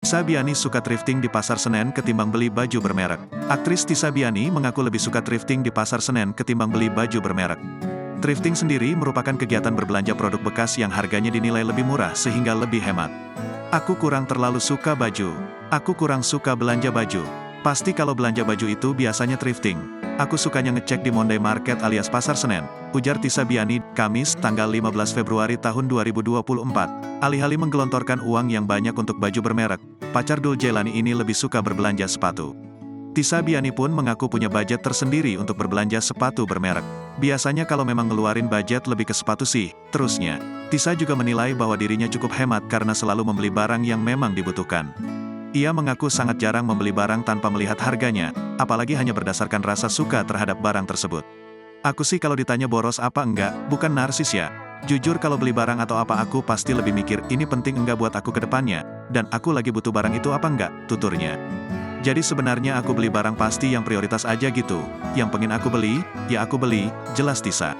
Tisa Biani suka thrifting di Pasar Senen ketimbang beli baju bermerek. Aktris Tisa Biani mengaku lebih suka thrifting di Pasar Senen ketimbang beli baju bermerek. Thrifting sendiri merupakan kegiatan berbelanja produk bekas yang harganya dinilai lebih murah sehingga lebih hemat. Aku kurang terlalu suka baju. Aku kurang suka belanja baju. Pasti kalau belanja baju itu biasanya thrifting. Aku sukanya ngecek di Monday Market alias Pasar Senen, ujar Tisa Biani, Kamis, tanggal 15 Februari tahun 2024. Alih-alih menggelontorkan uang yang banyak untuk baju bermerek, pacar Dul Jailani ini lebih suka berbelanja sepatu. Tisa Biani pun mengaku punya budget tersendiri untuk berbelanja sepatu bermerek. Biasanya kalau memang ngeluarin budget lebih ke sepatu sih, terusnya. Tisa juga menilai bahwa dirinya cukup hemat karena selalu membeli barang yang memang dibutuhkan. Ia mengaku sangat jarang membeli barang tanpa melihat harganya, apalagi hanya berdasarkan rasa suka terhadap barang tersebut. Aku sih kalau ditanya boros apa enggak, bukan narsis ya. Jujur kalau beli barang atau apa aku pasti lebih mikir ini penting enggak buat aku ke depannya, dan aku lagi butuh barang itu apa enggak, tuturnya. Jadi sebenarnya aku beli barang pasti yang prioritas aja gitu, yang pengen aku beli, ya aku beli, jelas Tisa.